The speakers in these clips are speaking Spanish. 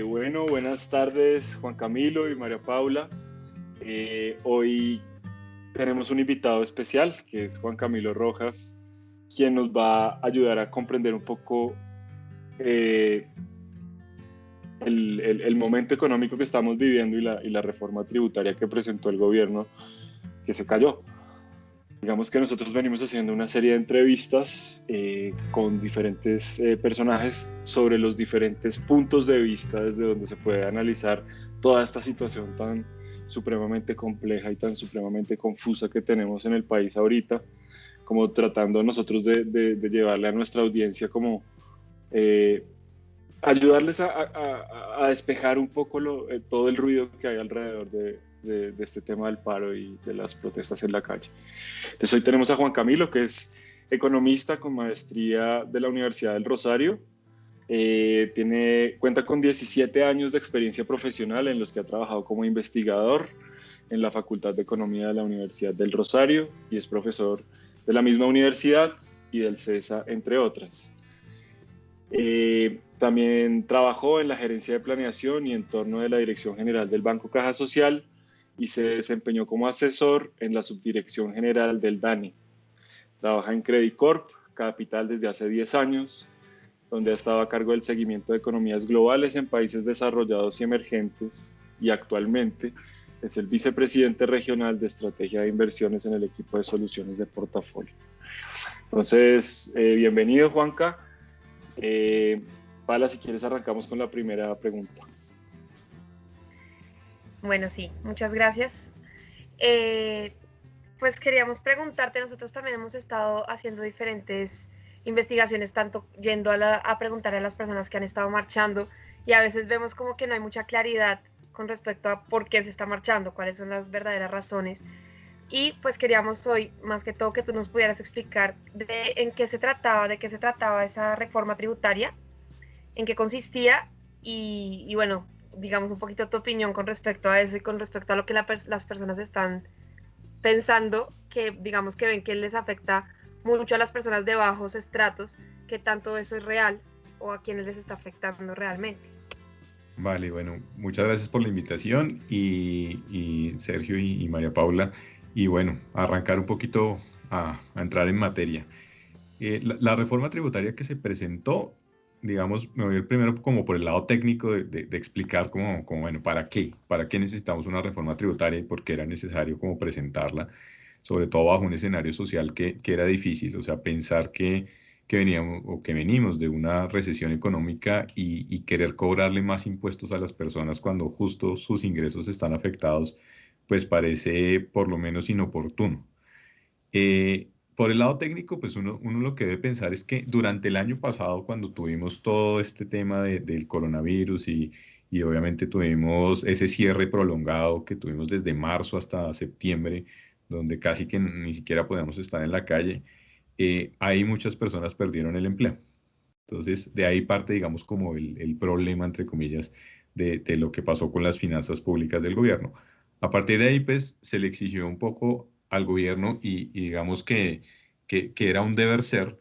Bueno, buenas tardes Juan Camilo y María Paula. Hoy tenemos un invitado especial que es Juan Camilo Rojas, quien nos va a ayudar a comprender un poco eh, el momento económico que estamos viviendo y la reforma tributaria que presentó el gobierno que se cayó. Digamos que nosotros venimos haciendo una serie de entrevistas con diferentes personajes sobre los diferentes puntos de vista desde donde se puede analizar toda esta situación tan supremamente compleja y tan supremamente confusa que tenemos en el país ahorita, como tratando nosotros de llevarle a nuestra audiencia como eh, ayudarles a despejar un poco todo el ruido que hay alrededor de este tema del paro y de las protestas en la calle. Entonces hoy tenemos a Juan Camilo, que es economista con maestría de la Universidad del Rosario. Cuenta con 17 años de experiencia profesional en los que ha trabajado como investigador en la Facultad de Economía de la Universidad del Rosario y es profesor de la misma universidad y del CESA, entre otras. También trabajó en la gerencia de planeación y entorno de la Dirección General del Banco Caja Social y se desempeñó como asesor en la Subdirección General del DANI. Trabaja en Credit Corp Capital desde hace 10 años, donde ha estado a cargo del seguimiento de economías globales en países desarrollados y emergentes, y actualmente es el vicepresidente regional de estrategia de inversiones en el equipo de soluciones de portafolio. Entonces, bienvenido Juanca. Pala, si quieres arrancamos con la primera pregunta. Bueno, sí, muchas gracias. Pues queríamos preguntarte, nosotros también hemos estado haciendo diferentes investigaciones, tanto yendo a preguntar a las personas que han estado marchando, y a veces vemos como que no hay mucha claridad con respecto a por qué se está marchando, cuáles son las verdaderas razones. Y pues queríamos hoy, más que todo, que tú nos pudieras explicar de qué se trataba esa reforma tributaria, en qué consistía y bueno, digamos un poquito tu opinión con respecto a eso y con respecto a lo que las personas están pensando, que digamos que ven que les afecta mucho a las personas de bajos estratos, que tanto eso es real o a quienes les está afectando realmente. Vale, bueno, muchas gracias por la invitación y Sergio y María Paula. Y bueno, arrancar un poquito a entrar en materia. La reforma tributaria que se presentó, digamos, me voy a ir primero como por el lado técnico de explicar bueno, ¿para qué necesitamos una reforma tributaria y por qué era necesario como presentarla? Sobre todo bajo un escenario social que era difícil, o sea, pensar que veníamos o que venimos de una recesión económica y querer cobrarle más impuestos a las personas cuando justo sus ingresos están afectados, pues parece por lo menos inoportuno. Por el lado técnico, pues uno lo que debe pensar es que durante el año pasado, cuando tuvimos todo este tema del coronavirus y obviamente tuvimos ese cierre prolongado que tuvimos desde marzo hasta septiembre, donde casi que ni siquiera podíamos estar en la calle, ahí muchas personas perdieron el empleo. Entonces, de ahí parte, digamos, como el problema, entre comillas, de lo que pasó con las finanzas públicas del gobierno. A partir de ahí, pues, se le exigió un poco al gobierno y digamos que era un deber ser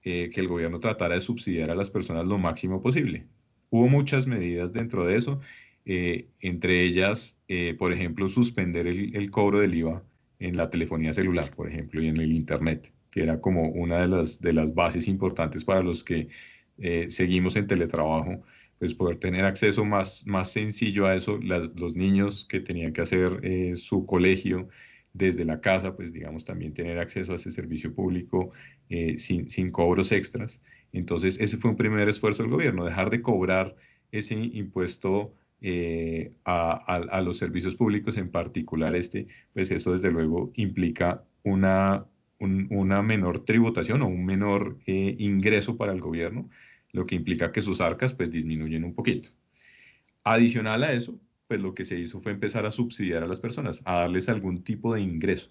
que el gobierno tratara de subsidiar a las personas lo máximo posible. Hubo muchas medidas dentro de eso, entre ellas, por ejemplo, suspender el cobro del IVA en la telefonía celular, por ejemplo, y en el Internet, que era como una de las bases importantes para los que seguimos en teletrabajo, pues poder tener acceso más sencillo a eso. Los niños que tenían que hacer su colegio desde la casa, pues digamos también tener acceso a ese servicio público sin cobros extras. Entonces ese fue un primer esfuerzo del gobierno, dejar de cobrar ese impuesto a los servicios públicos, en particular pues eso desde luego implica una menor tributación o un menor ingreso para el gobierno, lo que implica que sus arcas pues disminuyen un poquito. Adicional a eso, pues lo que se hizo fue empezar a subsidiar a las personas, a darles algún tipo de ingreso.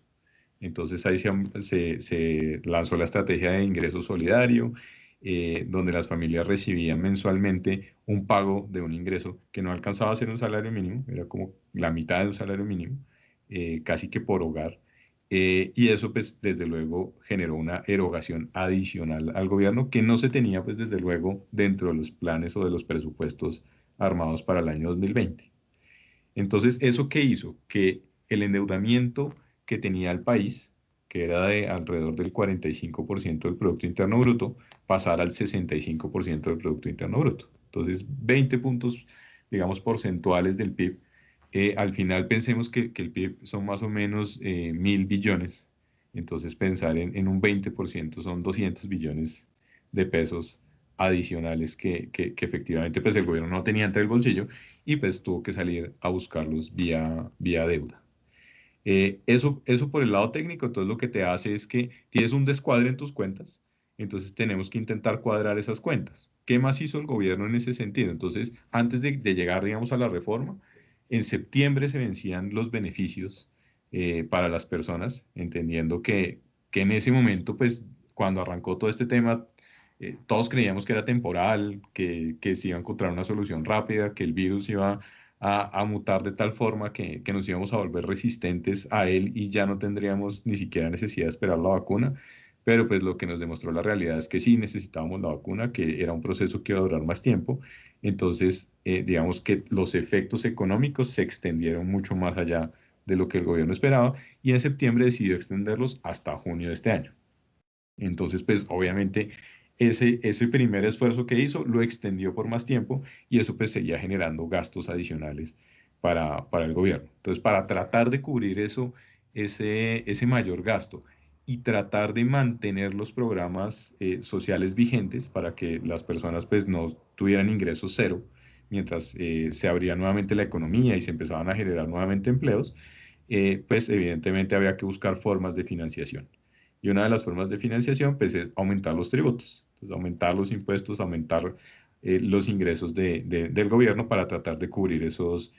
Entonces ahí se lanzó la estrategia de ingreso solidario, donde las familias recibían mensualmente un pago de un ingreso que no alcanzaba a ser un salario mínimo, era como la mitad de un salario mínimo, casi que por hogar. Y eso, pues, desde luego, generó una erogación adicional al gobierno que no se tenía, pues, desde luego, dentro de los planes o de los presupuestos armados para el año 2020. Entonces, ¿eso qué hizo? Que el endeudamiento que tenía el país, que era de alrededor del 45% del Producto Interno Bruto, pasara al 65% del Producto Interno Bruto. Entonces, 20 puntos, digamos, porcentuales del PIB. Al final pensemos que el PIB son más o menos 1.000 billones. Entonces, pensar en un 20% son 200 billones de pesos adicionales que efectivamente pues el gobierno no tenía entre el bolsillo y pues tuvo que salir a buscarlos vía deuda. Eso por el lado técnico, entonces lo que te hace es que tienes un descuadre en tus cuentas, entonces tenemos que intentar cuadrar esas cuentas. ¿Qué más hizo el gobierno en ese sentido? Entonces, antes de llegar, digamos, a la reforma, en septiembre se vencían los beneficios para las personas, entendiendo que en ese momento, pues, cuando arrancó todo este tema, todos creíamos que era temporal, que se iba a encontrar una solución rápida, que el virus iba a mutar de tal forma que nos íbamos a volver resistentes a él y ya no tendríamos ni siquiera necesidad de esperar la vacuna. Pero pues lo que nos demostró la realidad es que sí necesitábamos la vacuna, que era un proceso que iba a durar más tiempo. Entonces, digamos que los efectos económicos se extendieron mucho más allá de lo que el gobierno esperaba y en septiembre decidió extenderlos hasta junio de este año. Entonces, pues obviamente ese primer esfuerzo que hizo lo extendió por más tiempo y eso pues seguía generando gastos adicionales para el gobierno. Entonces, para tratar de cubrir eso, ese mayor gasto y tratar de mantener los programas sociales vigentes para que las personas pues no tuvieran ingresos cero mientras se abría nuevamente la economía y se empezaban a generar nuevamente empleos, pues evidentemente había que buscar formas de financiación. Y una de las formas de financiación pues, es aumentar los tributos, entonces, aumentar los impuestos, aumentar los ingresos del gobierno para tratar de cubrir esos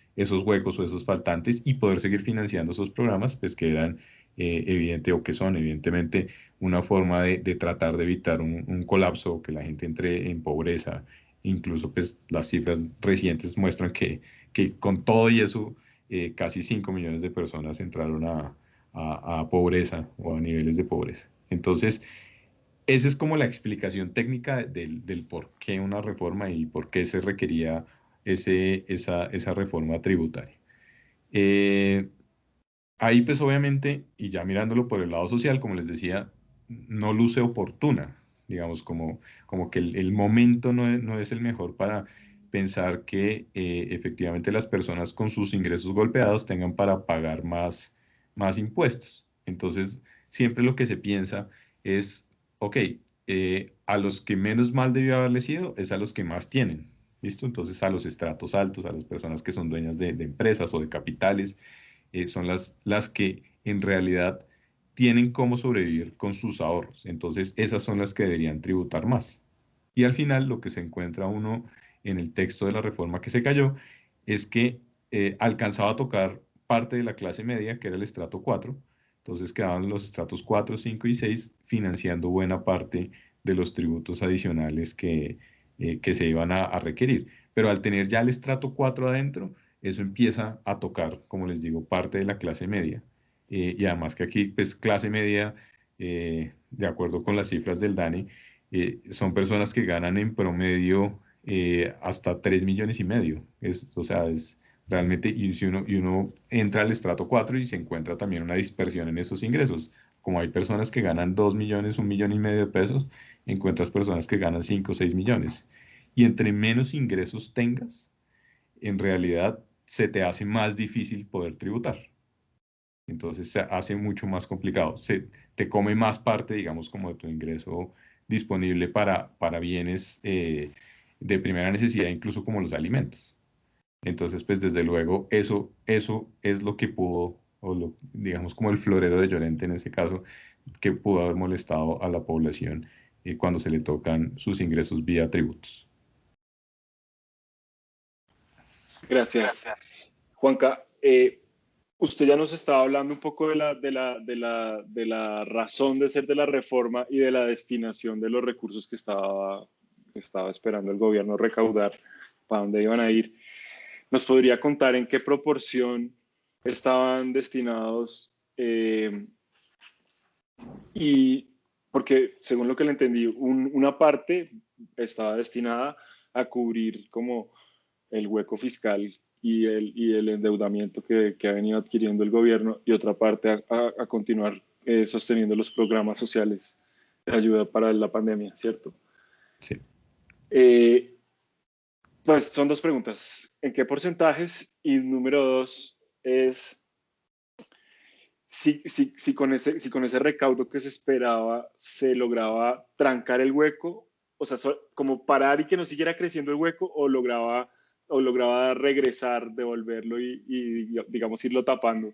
huecos o esos faltantes y poder seguir financiando esos programas pues, que eran evidente o que son evidentemente una forma de tratar de evitar un colapso o que la gente entre en pobreza. Incluso pues, las cifras recientes muestran que con todo y eso casi 5 millones de personas entraron a pobreza o a niveles de pobreza. Entonces, esa es como la explicación técnica del por qué una reforma y por qué se requería esa reforma tributaria. Eh, Ahí pues obviamente, y ya mirándolo por el lado social, como les decía, no luce oportuna, digamos, como que el momento no es el mejor para pensar que efectivamente las personas con sus ingresos golpeados tengan para pagar más impuestos. Entonces, siempre lo que se piensa es, ok, a los que menos mal debió haberle sido es a los que más tienen, ¿listo? Entonces, a los estratos altos, a las personas que son dueñas de empresas o de capitales son las que en realidad tienen cómo sobrevivir con sus ahorros. Entonces, esas son las que deberían tributar más. Y al final, lo que se encuentra uno en el texto de la reforma que se cayó es que alcanzaba a tocar parte de la clase media, que era el estrato 4. Entonces, quedaban los estratos 4, 5 y 6 financiando buena parte de los tributos adicionales que se iban a requerir. Pero al tener ya el estrato 4 adentro, eso empieza a tocar, como les digo, parte de la clase media. Y además que aquí, pues clase media, de acuerdo con las cifras del DANE, son personas que ganan en promedio hasta 3,5 millones. O sea, es realmente, y uno entra al estrato 4 y se encuentra también una dispersión en esos ingresos. Como hay personas que ganan 2 millones, 1,5 millones de pesos, encuentras personas que ganan 5 o 6 millones. Y entre menos ingresos tengas, en realidad se te hace más difícil poder tributar. Entonces se hace mucho más complicado. Se te come más parte, digamos, como de tu ingreso disponible para bienes de primera necesidad, incluso como los alimentos. Entonces, pues desde luego, eso es lo que pudo, digamos como el florero de Llorente en ese caso, que pudo haber molestado a la población cuando se le tocan sus ingresos vía tributos. Gracias. Juanca, usted ya nos estaba hablando un poco de la razón de ser de la reforma y de la destinación de los recursos que estaba esperando el gobierno recaudar, para dónde iban a ir. ¿Nos podría contar en qué proporción estaban destinados? Y porque, según lo que le entendí, una parte estaba destinada a cubrir como el hueco fiscal y el endeudamiento que ha venido adquiriendo el gobierno, y otra parte a continuar sosteniendo los programas sociales de ayuda para la pandemia, ¿cierto? Sí. Pues son dos preguntas. ¿En qué porcentajes? Y número dos es si con ese recaudo que se esperaba se lograba trancar el hueco, o sea, como parar y que no siguiera creciendo el hueco, o lograba regresar, devolverlo y digamos, irlo tapando.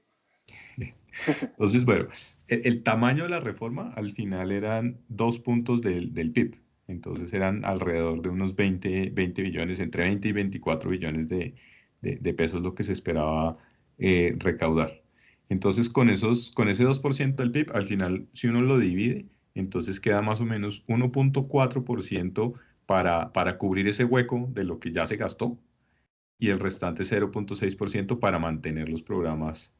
Entonces, bueno, el tamaño de la reforma al final eran 2 puntos del PIB. Entonces eran alrededor de unos 20 billones, entre 20 y 24 billones de pesos lo que se esperaba recaudar. Entonces, con ese 2% del PIB, al final, si uno lo divide, entonces queda más o menos 1,4% para cubrir ese hueco de lo que ya se gastó, y el restante 0,6% para mantener los programas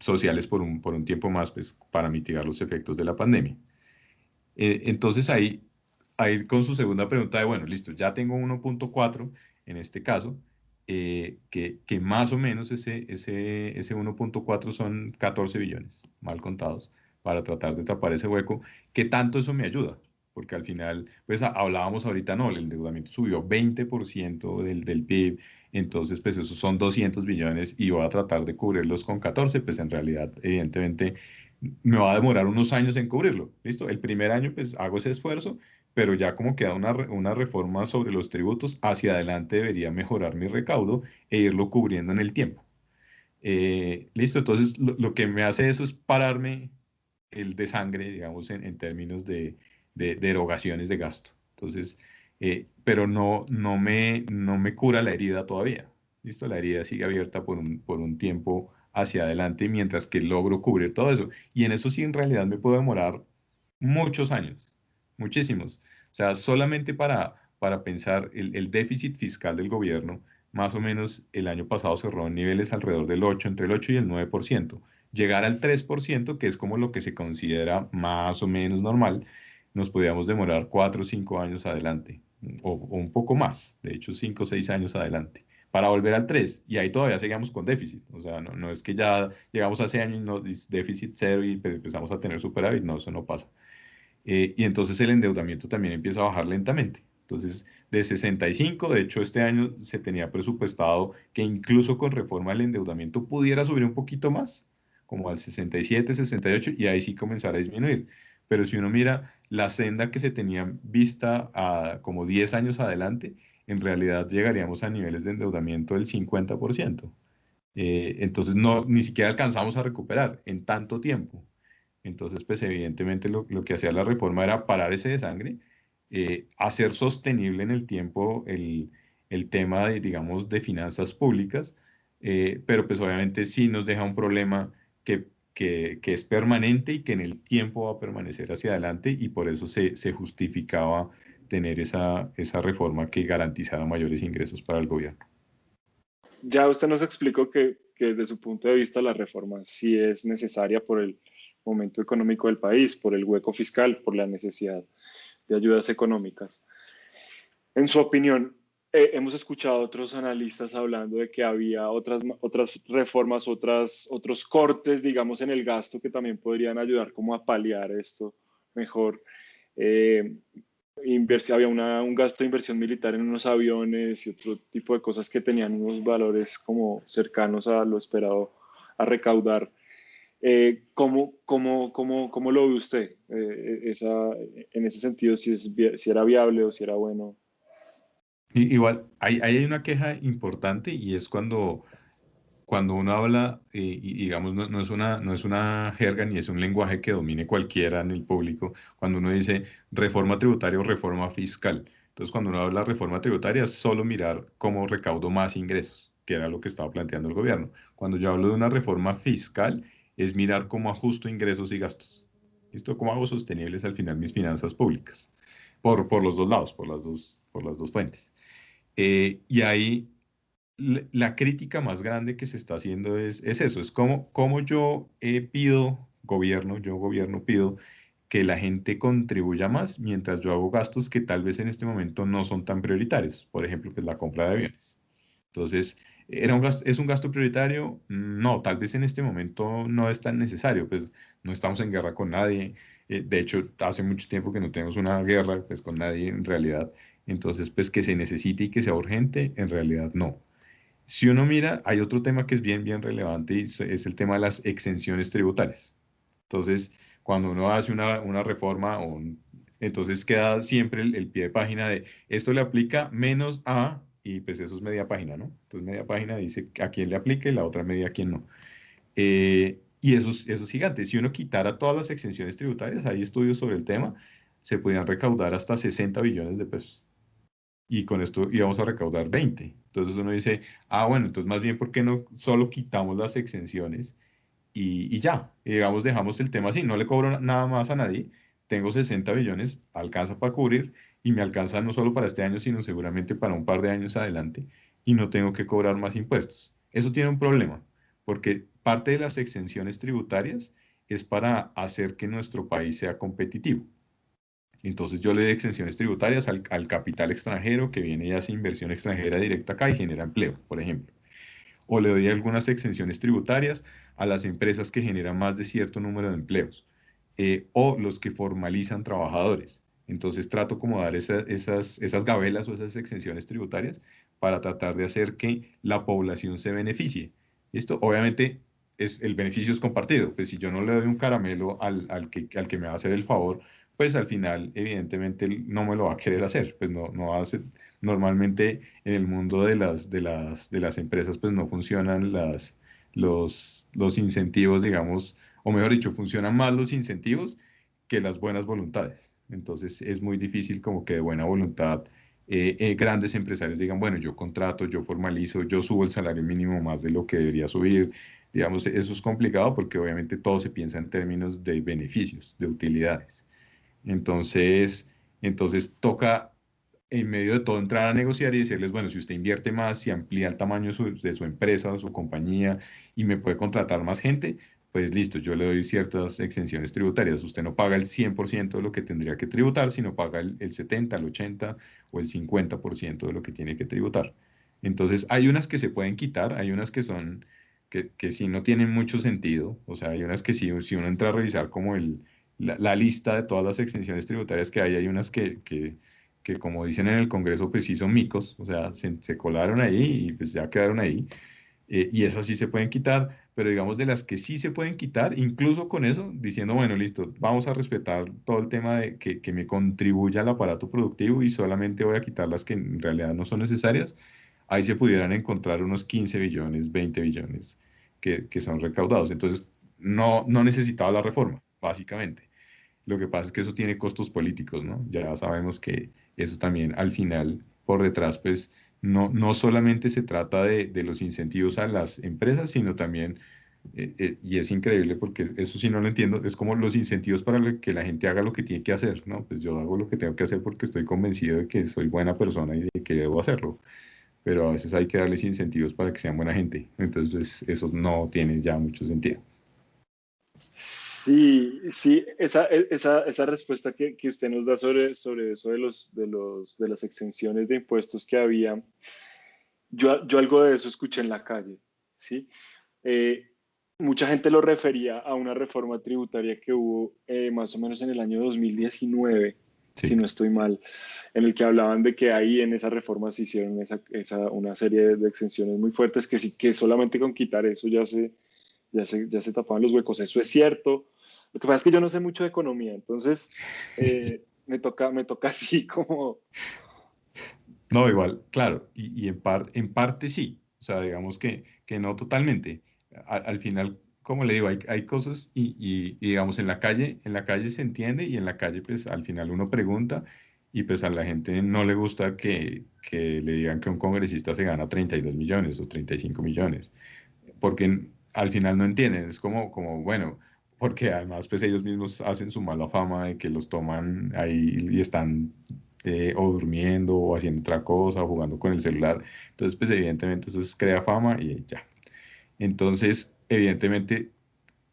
sociales por un tiempo más, pues, para mitigar los efectos de la pandemia. Entonces ahí con su segunda pregunta de, bueno, listo, ya tengo 1,4 en este caso, que más o menos ese 1,4 son 14 billones, mal contados, para tratar de tapar ese hueco. ¿Qué tanto eso me ayuda? Porque al final, pues hablábamos ahorita, no, el endeudamiento subió 20% del PIB, entonces pues esos son 200 billones y voy a tratar de cubrirlos con 14, pues en realidad, evidentemente, me va a demorar unos años en cubrirlo. ¿Listo? El primer año pues hago ese esfuerzo, pero ya como queda una reforma sobre los tributos, hacia adelante debería mejorar mi recaudo e irlo cubriendo en el tiempo. ¿Listo? Entonces lo que me hace eso es pararme el de sangre, digamos, en términos de erogaciones de gasto. Entonces, pero no me cura la herida todavía. ¿Listo? La herida sigue abierta por un tiempo hacia adelante mientras que logro cubrir todo eso. Y en eso sí, en realidad me puedo demorar muchos años, muchísimos. O sea, solamente para pensar el déficit fiscal del gobierno, más o menos el año pasado cerró en niveles alrededor del 8, entre el 8 y el 9%. Llegar al 3%, que es como lo que se considera más o menos normal, nos podríamos demorar 4 o 5 años adelante, o un poco más, de hecho 5 o 6 años adelante, para volver al 3, y ahí todavía seguimos con déficit. O sea, no es que ya llegamos a ese año y no, es déficit cero y pues empezamos a tener superávit, no, eso no pasa. Y entonces el endeudamiento también empieza a bajar lentamente. Entonces, de 65, de hecho este año se tenía presupuestado que incluso con reforma el endeudamiento pudiera subir un poquito más, como al 67, 68, y ahí sí comenzar a disminuir. Pero si uno mira la senda que se tenía vista a como 10 años adelante, en realidad llegaríamos a niveles de endeudamiento del 50%. Entonces, no, ni siquiera alcanzamos a recuperar en tanto tiempo. Entonces, pues evidentemente lo que hacía la reforma era parar ese desangre, hacer sostenible en el tiempo el tema de, digamos, de finanzas públicas, pero pues obviamente sí nos deja un problema que es permanente y que en el tiempo va a permanecer hacia adelante, y por eso se justificaba tener esa reforma que garantizara mayores ingresos para el gobierno. Ya usted nos explicó que desde su punto de vista la reforma sí es necesaria por el momento económico del país, por el hueco fiscal, por la necesidad de ayudas económicas. En su opinión, hemos escuchado a otros analistas hablando de que había otras reformas, otros cortes, digamos, en el gasto que también podrían ayudar como a paliar esto mejor. Eh, Había un gasto de inversión militar en unos aviones y otro tipo de cosas que tenían unos valores como cercanos a lo esperado a recaudar. ¿Cómo lo ve usted? En ese sentido, si era viable o si era bueno. Igual, ahí hay una queja importante, y es cuando uno habla, y digamos, no es una jerga ni es un lenguaje que domine cualquiera en el público, cuando uno dice reforma tributaria o reforma fiscal. Entonces, cuando uno habla de reforma tributaria, es solo mirar cómo recaudo más ingresos, que era lo que estaba planteando el gobierno. Cuando yo hablo de una reforma fiscal, es mirar cómo ajusto ingresos y gastos. ¿Listo? ¿Cómo hago sostenibles al final mis finanzas públicas? Por los dos lados, por las dos fuentes. Y ahí la crítica más grande que se está haciendo es eso, es cómo yo pido gobierno, yo gobierno pido que la gente contribuya más mientras yo hago gastos que tal vez en este momento no son tan prioritarios. Por ejemplo, pues la compra de aviones. Entonces, ¿es un gasto prioritario? No, tal vez en este momento no es tan necesario, pues no estamos en guerra con nadie. De hecho, hace mucho tiempo que no tenemos una guerra pues, con nadie en realidad. Entonces, pues que se necesite y que sea urgente, en realidad no. Si uno mira, hay otro tema que es bien, bien relevante y es el tema de las exenciones tributarias. Entonces, cuando uno hace una reforma, entonces queda siempre el pie de página de esto le aplica menos a, y pues eso es media página, ¿no? Entonces, media página dice a quién le aplica y la otra media a quién no. Y eso es gigante. Si uno quitara todas las exenciones tributarias, hay estudios sobre el tema, se podrían recaudar hasta 60 billones de pesos y con esto íbamos a recaudar 20. Entonces uno dice, bueno, entonces más bien, ¿por qué no solo quitamos las exenciones y ya? Y digamos, dejamos el tema así, no le cobro nada más a nadie, tengo 60 billones, alcanza para cubrir y me alcanza no solo para este año, sino seguramente para un par de años adelante y no tengo que cobrar más impuestos. Eso tiene un problema, porque parte de las exenciones tributarias es para hacer que nuestro país sea competitivo. Entonces yo le doy exenciones tributarias al capital extranjero que viene y hace inversión extranjera directa acá y genera empleo, por ejemplo. O le doy algunas exenciones tributarias a las empresas que generan más de cierto número de empleos, o los que formalizan trabajadores. Entonces trato como dar esas gabelas o esas exenciones tributarias para tratar de hacer que la población se beneficie. Esto obviamente el beneficio es compartido. Pues si yo no le doy un caramelo al que me va a hacer el favor, pues al final evidentemente él no me lo va a querer hacer. Pues no va a hacer, normalmente en el mundo de las empresas pues no funcionan los incentivos, digamos, o mejor dicho, funcionan más los incentivos que las buenas voluntades. Entonces es muy difícil como que de buena voluntad grandes empresarios digan, bueno, yo contrato, yo formalizo, yo subo el salario mínimo más de lo que debería subir. Digamos, eso es complicado porque obviamente todo se piensa en términos de beneficios, de utilidades. Entonces toca en medio de todo entrar a negociar y decirles, bueno, si usted invierte más, si amplía el tamaño de su empresa o su compañía y me puede contratar más gente, pues listo, yo le doy ciertas exenciones tributarias. Usted no paga el 100% de lo que tendría que tributar, sino paga el 70, el 80 o el 50% de lo que tiene que tributar. Entonces, hay unas que se pueden quitar, hay unas que sí no tienen mucho sentido, o sea, hay unas que sí, si uno entra a revisar como la lista de todas las exenciones tributarias que hay unas que como dicen en el Congreso, pues sí son micos, o sea, se colaron ahí y pues ya quedaron ahí, y esas sí se pueden quitar, pero digamos de las que sí se pueden quitar, incluso con eso, diciendo, bueno, listo, vamos a respetar todo el tema de que me contribuya al aparato productivo y solamente voy a quitar las que en realidad no son necesarias, ahí se pudieran encontrar unos 15 billones, 20 billones que son recaudados. Entonces, no necesitaba la reforma, básicamente. Lo que pasa es que eso tiene costos políticos, ¿no? Ya sabemos que eso también al final, por detrás, pues no solamente se trata de los incentivos a las empresas, sino también, y es increíble porque eso sí no lo entiendo, es como los incentivos para que la gente haga lo que tiene que hacer, ¿no? Pues yo hago lo que tengo que hacer porque estoy convencido de que soy buena persona y de que debo hacerlo, pero a veces hay que darles incentivos para que sean buena gente. Entonces, pues, eso no tiene ya mucho sentido. Sí, sí, esa respuesta que usted nos da sobre eso de las exenciones de impuestos que había, yo algo de eso escuché en la calle, ¿sí? Eh, Mucha gente lo refería a una reforma tributaria que hubo más o menos en el año 2019, si Sí. no estoy mal, en el que hablaban de que ahí en esa reforma se hicieron una serie de exenciones muy fuertes que, sí, que solamente con quitar eso ya se tapaban los huecos. Eso es cierto. Lo que pasa es que yo no sé mucho de economía, entonces me toca así como... No, igual, claro, y en parte sí, o sea, digamos que no totalmente. Al final, como le digo, hay cosas y digamos en la calle se entiende y en la calle pues al final uno pregunta y pues a la gente no le gusta que le digan que un congresista se gana 32 millones o 35 millones, porque al final no entienden, es como bueno, porque además pues ellos mismos hacen su mala fama de que los toman ahí y están o durmiendo o haciendo otra cosa o jugando con el celular. Entonces, pues evidentemente crea fama y ya. Entonces, evidentemente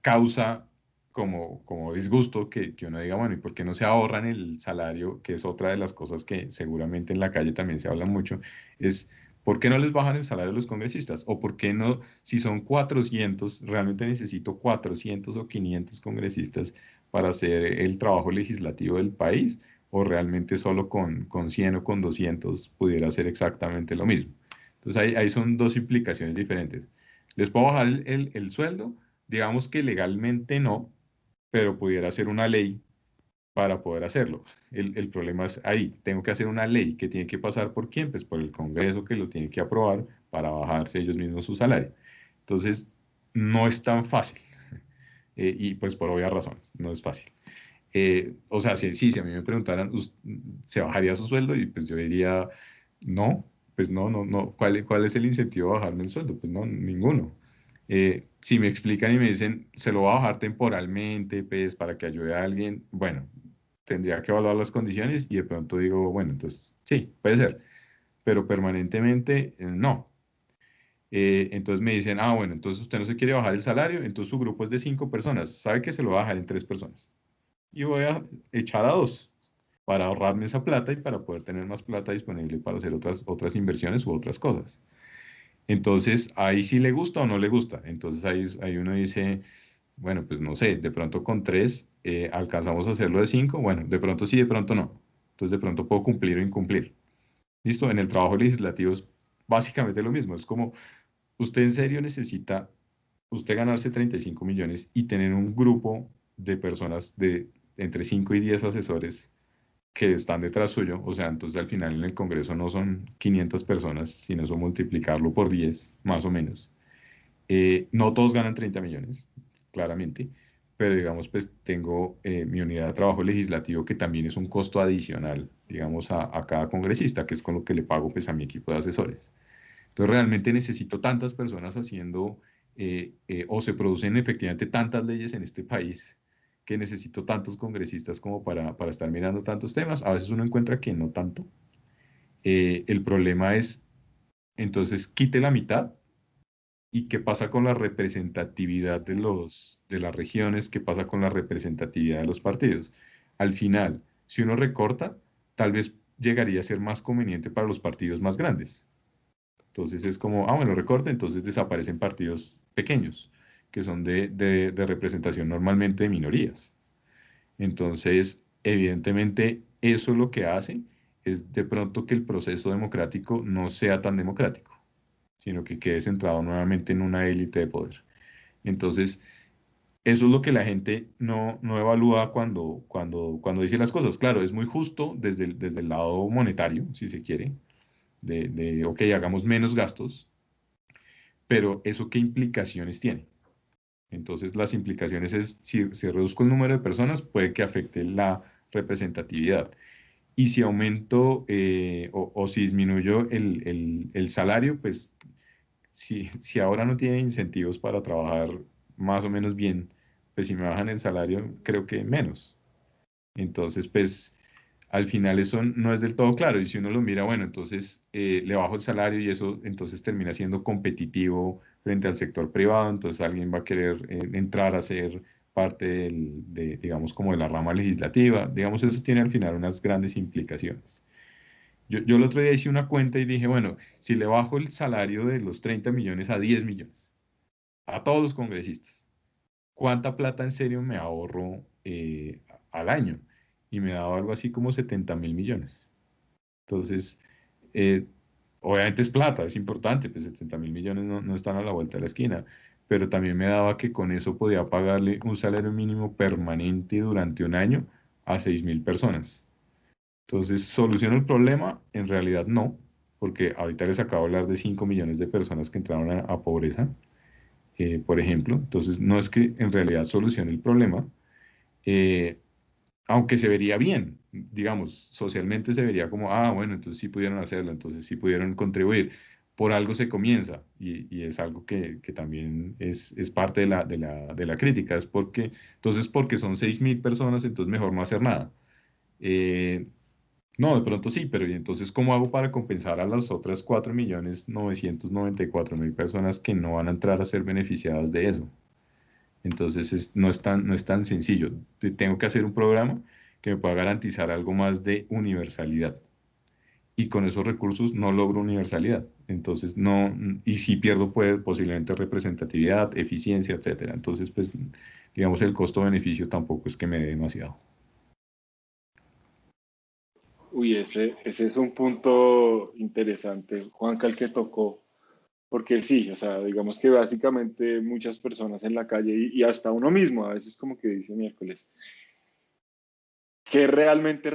causa como disgusto que uno diga, bueno, ¿y por qué no se ahorran el salario? Que es otra de las cosas que seguramente en la calle también se habla mucho, es ¿por qué no les bajan el salario a los congresistas? ¿O por qué no, si son 400, realmente necesito 400 o 500 congresistas para hacer el trabajo legislativo del país? ¿O realmente solo con 100 o con 200 pudiera hacer exactamente lo mismo? Entonces ahí son dos implicaciones diferentes. ¿Les puedo bajar el sueldo? Digamos que legalmente no, pero pudiera ser una ley para poder hacerlo. El problema es ahí, tengo que hacer una ley que tiene que pasar por quién, pues por el Congreso que lo tiene que aprobar para bajarse ellos mismos su salario. Entonces, no es tan fácil. Y pues por obvias razones, no es fácil. O sea, si a mí me preguntaran, ¿se bajaría su sueldo? Y pues yo diría, no, pues no. ¿Cuál es el incentivo a bajarme el sueldo? Pues no, ninguno. Si me explican y me dicen, se lo va a bajar temporalmente, pues para que ayude a alguien, bueno, tendría que evaluar las condiciones y de pronto digo, bueno, entonces sí, puede ser, pero permanentemente no. Entonces me dicen, bueno, entonces usted no se quiere bajar el salario, entonces su grupo es de 5 personas, sabe que se lo va a bajar en 3 personas. Y voy a echar a 2 para ahorrarme esa plata y para poder tener más plata disponible para hacer otras inversiones u otras cosas. Entonces, ahí sí le gusta o no le gusta. Entonces, ahí uno dice, bueno, pues no sé, de pronto con 3 alcanzamos a hacerlo de 5. Bueno, de pronto sí, de pronto no. Entonces, de pronto puedo cumplir o incumplir. Listo, en el trabajo legislativo es básicamente lo mismo. Es como, usted en serio necesita, usted ganarse 35 millones y tener un grupo de personas de entre 5 y 10 asesores que están detrás suyo, o sea, entonces al final en el Congreso no son 500 personas, sino eso multiplicarlo por 10, más o menos. No todos ganan 30 millones, claramente, pero digamos, pues tengo mi unidad de trabajo legislativo que también es un costo adicional, digamos, a cada congresista, que es con lo que le pago pues a mi equipo de asesores. Entonces realmente necesito tantas personas haciendo, o se producen efectivamente tantas leyes en este país que necesito tantos congresistas como para estar mirando tantos temas. A veces uno encuentra que no tanto. El problema es, entonces, quite la mitad. ¿Y qué pasa con la representatividad de las regiones? ¿Qué pasa con la representatividad de los partidos? Al final, si uno recorta, tal vez llegaría a ser más conveniente para los partidos más grandes. Entonces es como, bueno, recorte, entonces desaparecen partidos pequeños, que son de representación normalmente de minorías. Entonces, evidentemente, eso lo que hace es de pronto que el proceso democrático no sea tan democrático, sino que quede centrado nuevamente en una élite de poder. Entonces, eso es lo que la gente no evalúa cuando dice las cosas. Claro, es muy justo desde el lado monetario, si se quiere, ok, hagamos menos gastos, pero ¿eso qué implicaciones tiene? Entonces, las implicaciones es, si reduzco el número de personas, puede que afecte la representatividad. Y si aumento o si disminuyo el salario, pues si ahora no tiene incentivos para trabajar más o menos bien, pues si me bajan el salario, creo que menos. Entonces, pues al final eso no es del todo claro. Y si uno lo mira, bueno, entonces le bajo el salario y eso entonces termina siendo competitivo frente al sector privado, entonces alguien va a querer entrar a ser parte digamos, como de la rama legislativa. Digamos, eso tiene al final unas grandes implicaciones. Yo el otro día hice una cuenta y dije, bueno, si le bajo el salario de los 30 millones a 10 millones, a todos los congresistas, ¿cuánta plata en serio me ahorro al año? Y me daba algo así como 70.000 millones. Entonces, eh, obviamente es plata, es importante, pues 70.000 millones no están a la vuelta de la esquina, pero también me daba que con eso podía pagarle un salario mínimo permanente durante un año a 6.000 personas. Entonces, ¿soluciona el problema? En realidad no, porque ahorita les acabo de hablar de 5 millones de personas que entraron a pobreza, por ejemplo. Entonces, no es que en realidad solucione el problema, eh, aunque se vería bien, digamos, socialmente se vería como, bueno, entonces sí pudieron hacerlo, entonces sí pudieron contribuir. Por algo se comienza y es algo que también es parte de la crítica, es porque son 6.000 personas, entonces mejor no hacer nada. No, de pronto sí, pero ¿y entonces cómo hago para compensar a las otras 4.994.000 personas que no van a entrar a ser beneficiadas de eso? Entonces no es tan sencillo. Tengo que hacer un programa que me pueda garantizar algo más de universalidad. Y con esos recursos no logro universalidad. Entonces no, y si pierdo posiblemente representatividad, eficiencia, etcétera. Entonces, pues, digamos, el costo-beneficio tampoco es que me dé demasiado. Uy, ese es un punto interesante, Juanca, el que tocó, porque él sí, o sea, digamos que básicamente muchas personas en la calle y hasta uno mismo a veces como que dice miércoles, ¿qué realmente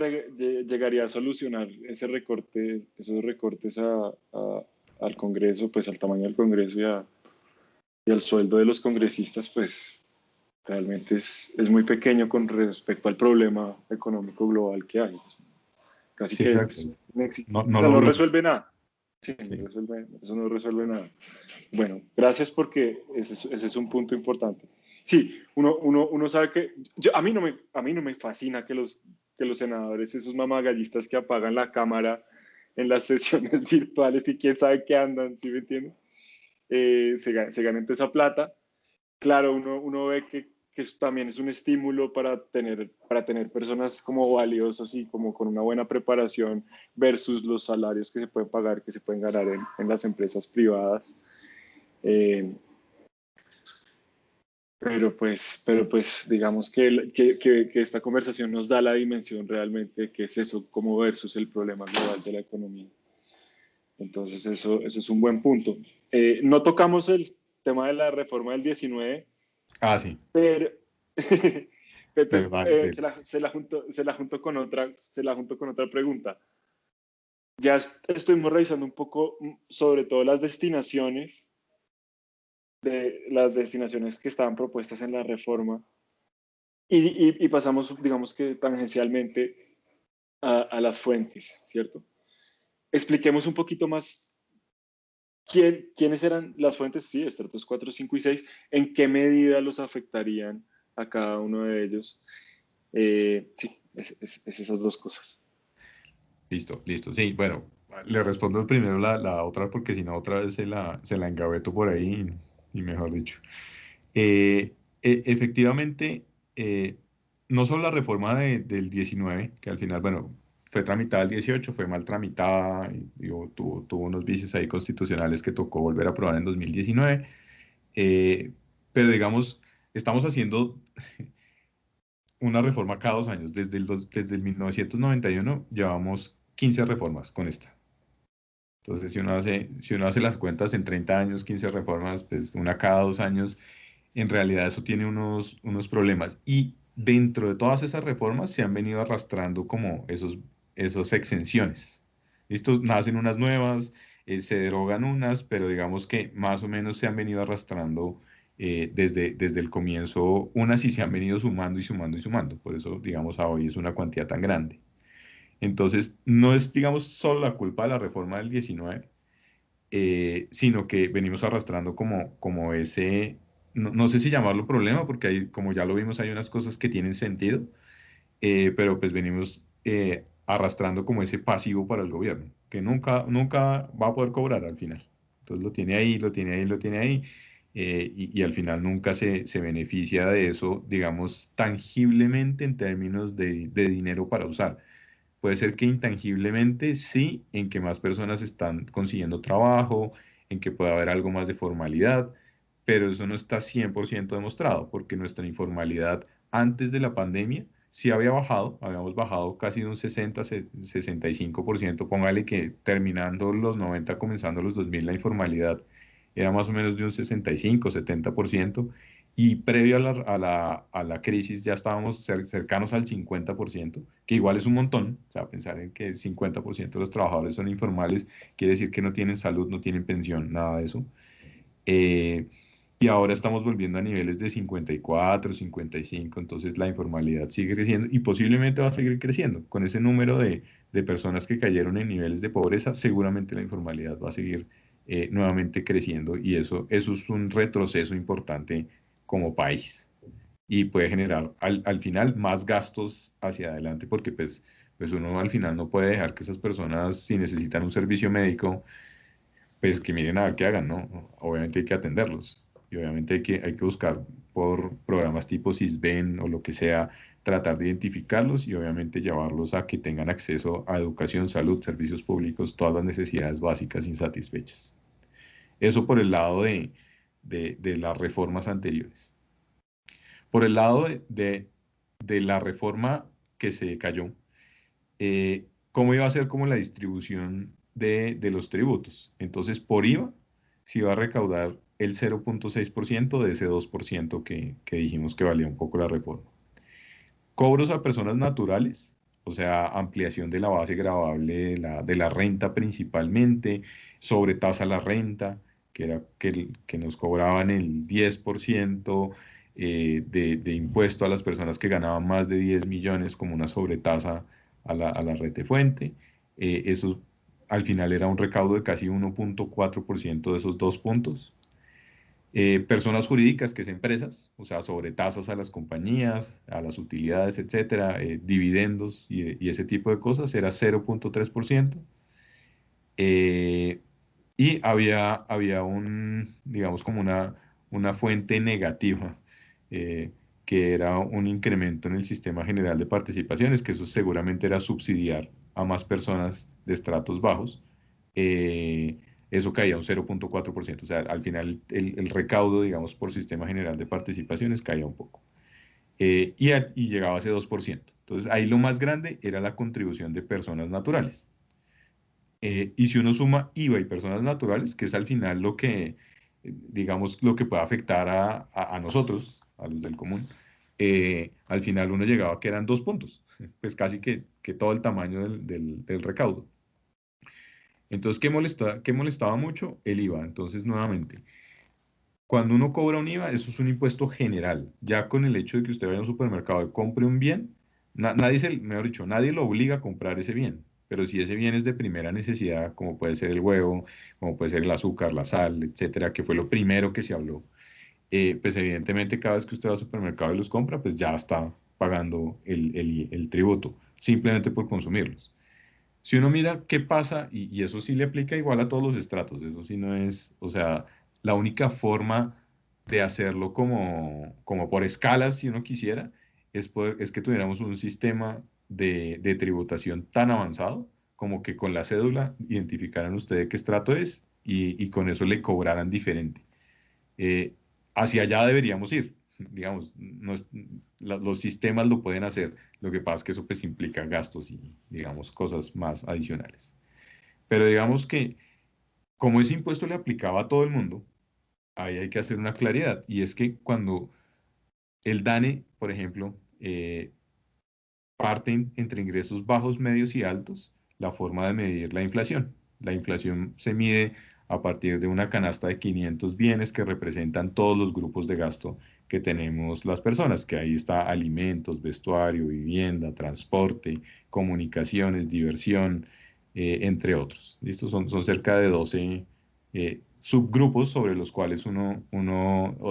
llegaría a solucionar ese recorte, esos recortes al Congreso, pues al tamaño del Congreso y al sueldo de los congresistas? Pues realmente es muy pequeño con respecto al problema económico global que hay. Casi Sí, que exacto. es No o sea, no logro. resuelve nada. Sí, no Sí. resuelve, eso no resuelve nada. Bueno, gracias porque ese es un punto importante. Sí, uno sabe que a mí no me fascina que los senadores, esos mamagallistas que apagan la cámara en las sesiones virtuales y quién sabe qué andan, ¿sí me entienden? Se ganen toda esa plata. Claro, uno ve que eso también es un estímulo para tener personas como valiosas y como con una buena preparación versus los salarios que se pueden pagar, que se pueden ganar en las empresas privadas. Eh, pero pues digamos que esta conversación nos da la dimensión realmente de qué es eso como versus el problema global de la economía. Entonces eso es un buen punto. No tocamos el tema de la reforma del 19, Ah, sí, pero, pero pero pues, vale, se la junto con otra pregunta. Ya estuvimos revisando un poco sobre todo las destinaciones que estaban propuestas en la reforma y pasamos, digamos que tangencialmente a las fuentes, ¿cierto? Expliquemos un poquito más quiénes eran las fuentes, sí, estratos 4, 5 y 6, en qué medida los afectarían a cada uno de ellos. Sí, es esas dos cosas. listo, listo. Sí, bueno, le respondo primero la otra porque si no otra vez se la engaveto por ahí y mejor dicho. Efectivamente, no solo la reforma del 19, que al final, bueno, fue tramitada el 18, fue mal tramitada, y tuvo unos vicios ahí constitucionales que tocó volver a aprobar en 2019, pero digamos, estamos haciendo una reforma cada 2 años. Desde el 1991 llevamos 15 reformas con esta. Entonces, si uno hace las cuentas en 30 años, 15 reformas, pues una cada 2 años, en realidad eso tiene unos problemas. Y dentro de todas esas reformas se han venido arrastrando como esos exenciones. Estos nacen unas nuevas, se derogan unas, pero digamos que más o menos se han venido arrastrando desde el comienzo unas y se han venido sumando y sumando y sumando. Por eso, digamos, a hoy es una cantidad tan grande. Entonces, no es, digamos, solo la culpa de la reforma del 19, sino que venimos arrastrando como ese, no sé si llamarlo problema, porque hay, como ya lo vimos, hay unas cosas que tienen sentido, pero pues venimos arrastrando como ese pasivo para el gobierno, que nunca va a poder cobrar al final. Entonces lo tiene ahí, lo tiene ahí, lo tiene ahí, y al final nunca se beneficia de eso, digamos, tangiblemente en términos de dinero para usar. Puede ser que intangiblemente sí, en que más personas están consiguiendo trabajo, en que pueda haber algo más de formalidad, pero eso no está 100% demostrado, porque nuestra informalidad antes de la pandemia sí había bajado, habíamos bajado casi de un 65%, póngale que terminando los 90, comenzando los 2000, la informalidad era más o menos de un 65-70%, y previo a la crisis ya estábamos cercanos al 50%, que igual es un montón. O sea, pensar en que el 50% de los trabajadores son informales quiere decir que no tienen salud, no tienen pensión, nada de eso. Eh, y ahora estamos volviendo a niveles de 54, 55, entonces la informalidad sigue creciendo y posiblemente va a seguir creciendo. Con ese número de personas que cayeron en niveles de pobreza, seguramente la informalidad va a seguir nuevamente creciendo, y eso es un retroceso importante como país, y puede generar al final más gastos hacia adelante, porque pues uno al final no puede dejar que esas personas, si necesitan un servicio médico, pues que miren a ver qué hagan, ¿no? Obviamente hay que atenderlos. y obviamente hay que buscar por programas tipo Sisbén o lo que sea, tratar de identificarlos y obviamente llevarlos a que tengan acceso a educación, salud, servicios públicos, todas las necesidades básicas insatisfechas. Eso por el lado de las reformas anteriores. Por el lado de la reforma que se cayó, ¿cómo iba a ser como la distribución de los tributos? Entonces, por IVA se iba a recaudar el 0,6% de ese 2% que dijimos que valía un poco la reforma. Cobros a personas naturales, o sea, ampliación de la base gravable de la renta principalmente, sobretasa a la renta, que era que nos cobraban el 10% de impuesto a las personas que ganaban más de 10 millones como una sobretasa a la retefuente. Eso al final era un recaudo de casi 1,4% de esos 2 puntos. Personas jurídicas, que es empresas, o sea, sobretasas a las compañías, a las utilidades, etcétera, dividendos y ese tipo de cosas, era 0,3%. Y había digamos, como una fuente negativa, que era un incremento en el sistema general de participaciones, que eso seguramente era subsidiar a más personas de estratos bajos. Eso caía un 0,4%. O sea, al final el recaudo, digamos, por sistema general de participaciones caía un poco. Y llegaba a ese 2%. Entonces, ahí lo más grande era la contribución de personas naturales. Y si uno suma IVA y personas naturales, que es al final lo que, digamos, lo que puede afectar a nosotros, a los del común, al final uno llegaba a que eran 2 puntos, pues casi que todo el tamaño del recaudo. Entonces, ¿qué molestaba mucho? El IVA. Entonces, nuevamente, cuando uno cobra un IVA, eso es un impuesto general. Ya con el hecho de que usted vaya a un supermercado y compre un bien, mejor dicho, nadie lo obliga a comprar ese bien. Pero si ese bien es de primera necesidad, como puede ser el huevo, como puede ser el azúcar, la sal, etcétera, que fue lo primero que se habló, pues evidentemente cada vez que usted va al supermercado y los compra, pues ya está pagando el tributo, simplemente por consumirlos. Si uno mira qué pasa, y eso sí le aplica igual a todos los estratos, eso sí no es, o sea, la única forma de hacerlo como por escalas, si uno quisiera, es que tuviéramos un sistema de tributación tan avanzado como que con la cédula identificaran ustedes qué estrato es y con eso le cobraran diferente. Eh, Hacia allá deberíamos ir, digamos, los sistemas lo pueden hacer, lo que pasa es que eso pues implica gastos y, digamos, cosas más adicionales. Pero digamos que como ese impuesto le aplicaba a todo el mundo, ahí hay que hacer una claridad, y es que cuando el DANE, por ejemplo, parte entre ingresos bajos, medios y altos, la forma de medir la inflación. La inflación se mide a partir de una canasta de 500 bienes que representan todos los grupos de gasto que tenemos las personas, que ahí está alimentos, vestuario, vivienda, transporte, comunicaciones, diversión, entre otros. ¿Listo? Son cerca de 12 subgrupos sobre los cuales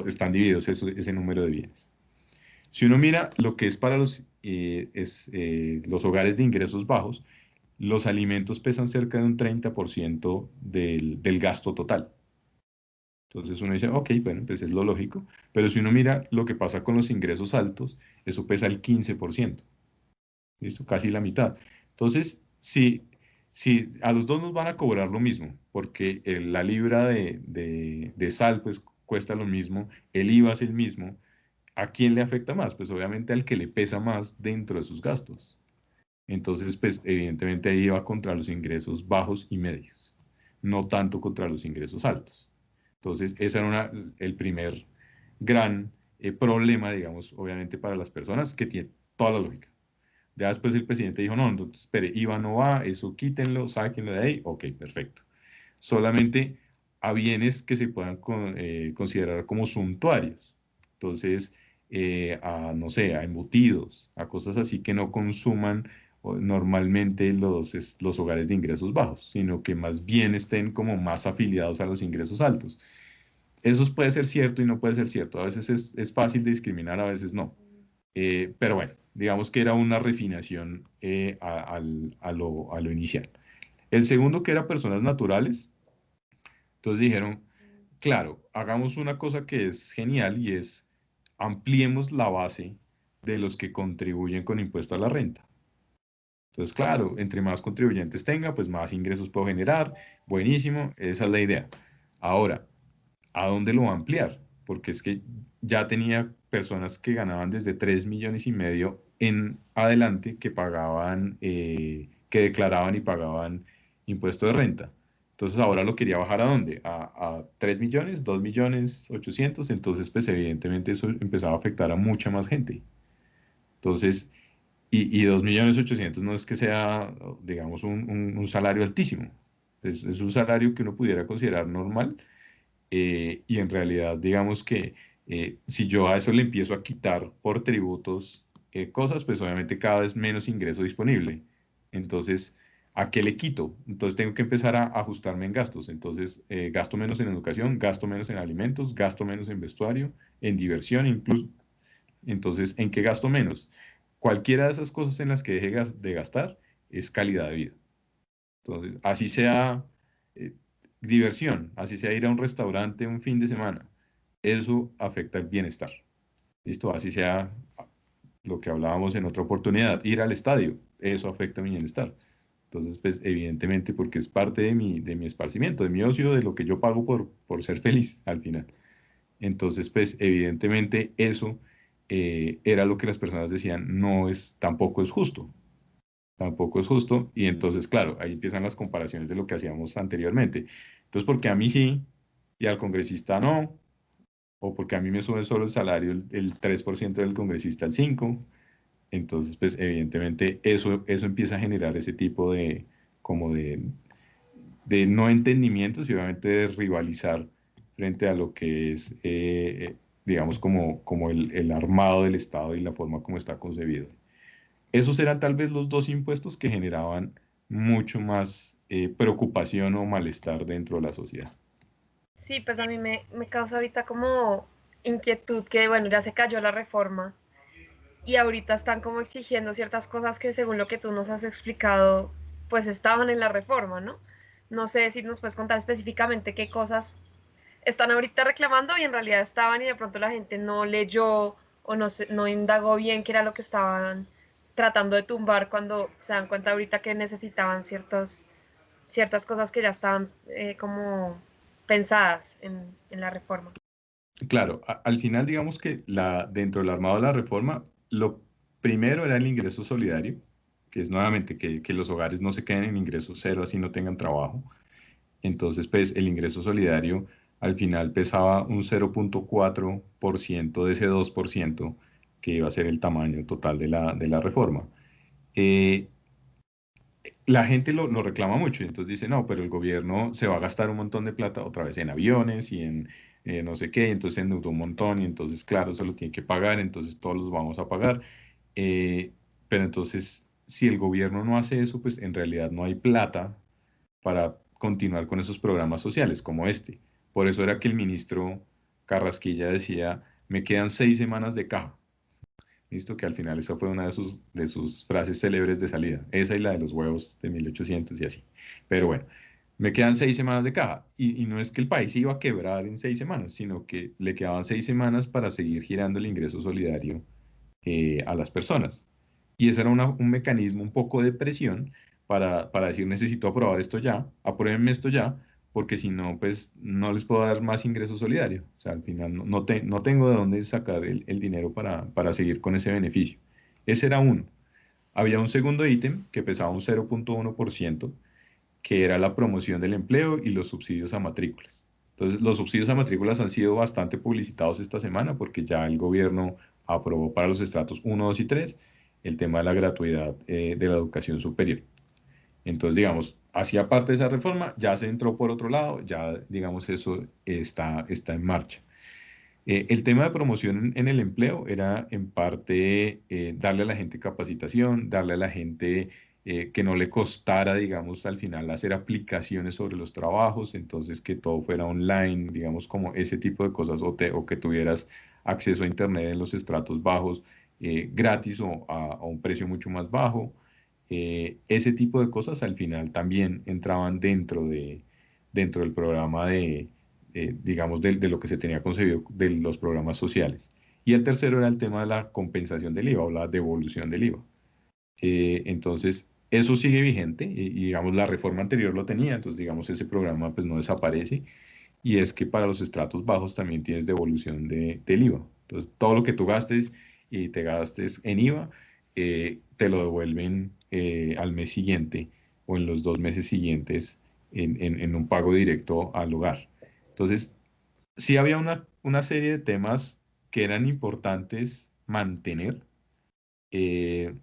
están divididos ese número de bienes. Si uno mira lo que es para los hogares de ingresos bajos, los alimentos pesan cerca de un 30% del gasto total. Entonces uno dice, ok, bueno, pues es lo lógico. Pero si uno mira lo que pasa con los ingresos altos, eso pesa el 15%. ¿Listo? Casi la mitad. Entonces, si a los dos nos van a cobrar lo mismo, porque la libra de sal pues cuesta lo mismo, el IVA es el mismo, ¿a quién le afecta más? Pues obviamente al que le pesa más dentro de sus gastos. Entonces, pues evidentemente ahí va contra los ingresos bajos y medios, no tanto contra los ingresos altos. Entonces, ese era el primer gran problema, digamos, obviamente para las personas, que tiene toda la lógica. Ya después el presidente dijo, no, entonces, espere, IVA no va, eso quítenlo, sáquenlo de ahí. Ok, perfecto. Solamente a bienes que se puedan considerar como suntuarios. Entonces, no sé, a embutidos, a cosas así que no consuman normalmente los hogares de ingresos bajos, sino que más bien estén como más afiliados a los ingresos altos. Eso puede ser cierto y no puede ser cierto. A veces es fácil de discriminar, a veces no. Pero bueno, digamos que era una refinación a lo inicial. El segundo, que era personas naturales, entonces dijeron, claro, hagamos una cosa que es genial y es ampliemos la base de los que contribuyen con impuesto a la renta. Entonces, claro, entre más contribuyentes tenga, pues más ingresos puedo generar. Buenísimo, esa es la idea. Ahora, ¿a dónde lo va a ampliar? Porque es que ya tenía personas que ganaban desde 3,5 millones en adelante que pagaban, que declaraban y pagaban impuesto de renta. Entonces ahora lo quería bajar ¿a dónde? A 3 millones, 2,8 millones. Entonces pues evidentemente eso empezaba a afectar a mucha más gente. Entonces, y 2,8 millones no es que sea, digamos, un salario altísimo. Es un salario que uno pudiera considerar normal, y en realidad, digamos que si yo a eso le empiezo a quitar por tributos cosas, pues obviamente cada vez menos ingreso disponible. Entonces, ¿a qué le quito? Entonces tengo que empezar a ajustarme en gastos. Entonces, gasto menos en educación, gasto menos en alimentos, gasto menos en vestuario, en diversión incluso. Entonces, ¿en qué gasto menos? Cualquiera de esas cosas en las que deje de gastar es calidad de vida. Entonces, así sea eh, diversión, así sea ir a un restaurante un fin de semana, eso afecta el bienestar. ¿Listo? Así sea lo que hablábamos en otra oportunidad, ir al estadio, eso afecta mi bienestar. Entonces, pues evidentemente porque es parte de mi esparcimiento, de mi ocio, de lo que yo pago por ser feliz al final. Entonces, pues evidentemente eso era lo que las personas decían, tampoco es justo. Tampoco es justo. Y entonces, claro, ahí empiezan las comparaciones de lo que hacíamos anteriormente. Entonces, porque a mí sí y al congresista no, o porque a mí me sube solo el salario el 3% del congresista al 5%. Entonces, pues evidentemente eso empieza a generar ese tipo de, como de no entendimientos y obviamente de rivalizar frente a lo que es, digamos, como el armado del Estado y la forma como está concebido. Esos eran tal vez los dos impuestos que generaban mucho más preocupación o malestar dentro de la sociedad. Sí, pues a mí me causa ahorita como inquietud que, bueno, ya se cayó la reforma y ahorita están como exigiendo ciertas cosas que según lo que tú nos has explicado, pues estaban en la reforma, ¿no? No sé si nos puedes contar específicamente qué cosas están ahorita reclamando y en realidad estaban y de pronto la gente no leyó o no indagó bien qué era lo que estaban tratando de tumbar cuando se dan cuenta ahorita que necesitaban ciertas cosas que ya estaban como pensadas en la reforma. Claro, al final digamos que dentro del armado de la reforma, lo primero era el ingreso solidario, que es nuevamente que los hogares no se queden en ingreso cero así no tengan trabajo. Entonces, pues el ingreso solidario al final pesaba un 0,4% de ese 2% que iba a ser el tamaño total de la reforma. Eh, la gente lo reclama mucho, y entonces dice, no, pero el gobierno se va a gastar un montón de plata otra vez en aviones y en no sé qué, entonces endeudó un montón y entonces, claro, eso lo tiene que pagar, entonces todos los vamos a pagar. Eh, pero entonces, si el gobierno no hace eso, pues en realidad no hay plata para continuar con esos programas sociales como este. Por eso era que el ministro Carrasquilla decía, me quedan 6 semanas de caja. Listo, que al final esa fue una de sus frases célebres de salida. Esa y la de los huevos de 1800 y así. Pero bueno, me quedan 6 semanas de caja. Y no es que el país iba a quebrar en 6 semanas, sino que le quedaban 6 semanas para seguir girando el ingreso solidario a las personas. Y ese era un mecanismo un poco de presión para decir, necesito aprobar esto ya, apruébenme esto ya, porque si no, pues no les puedo dar más ingreso solidario. O sea, al final no tengo de dónde sacar el dinero para seguir con ese beneficio. Ese era uno. Había un segundo ítem que pesaba un 0,1%, que era la promoción del empleo y los subsidios a matrículas. Entonces, los subsidios a matrículas han sido bastante publicitados esta semana porque ya el gobierno aprobó para los estratos 1, 2 y 3 el tema de la gratuidad de la educación superior. Entonces, digamos, hacía parte de esa reforma, ya se entró por otro lado, ya, digamos, eso está en marcha. El tema de promoción en el empleo era en parte darle a la gente capacitación, darle a la gente que no le costara, digamos, al final hacer aplicaciones sobre los trabajos, entonces que todo fuera online, digamos, como ese tipo de cosas, o que tuvieras acceso a Internet en los estratos bajos gratis o a un precio mucho más bajo. Ese tipo de cosas al final también entraban dentro del programa digamos, de lo que se tenía concebido de los programas sociales. Y el tercero era el tema de la compensación del IVA o la devolución del IVA. Entonces, eso sigue vigente y, digamos, la reforma anterior lo tenía, entonces, digamos, ese programa pues no desaparece. Y es que para los estratos bajos también tienes devolución del IVA. Entonces, todo lo que tú gastes y te gastes en IVA, te lo devuelven al mes siguiente o en los 2 meses siguientes en un pago directo al hogar. Entonces, sí había una serie de temas que eran importantes mantener, eh,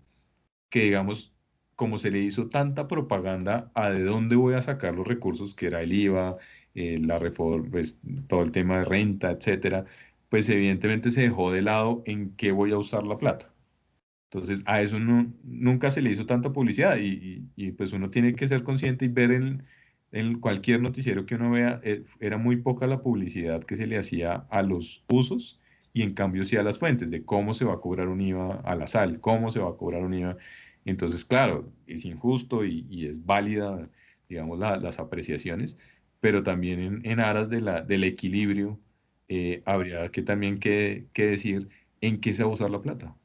que digamos, como se le hizo tanta propaganda a de dónde voy a sacar los recursos, que era el IVA, la reforma, pues, todo el tema de renta, etcétera, pues evidentemente se dejó de lado en qué voy a usar la plata. Entonces, a eso nunca se le hizo tanta publicidad y, pues uno tiene que ser consciente y ver en cualquier noticiero que uno vea, era muy poca la publicidad que se le hacía a los usos y en cambio sí a las fuentes de cómo se va a cobrar un IVA a la sal, cómo se va a cobrar un IVA. Entonces, claro, es injusto y es válida, digamos, las apreciaciones, pero también en aras del equilibrio, habría que también que decir en qué se va a usar la plata.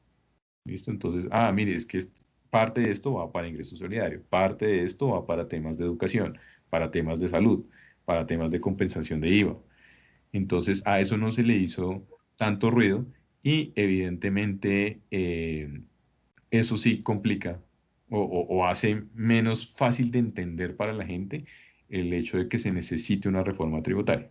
¿Listo? Entonces, mire, es que parte de esto va para ingreso solidario, parte de esto va para temas de educación, para temas de salud, para temas de compensación de IVA. Entonces, a eso no se le hizo tanto ruido y evidentemente eso sí complica o hace menos fácil de entender para la gente el hecho de que se necesite una reforma tributaria.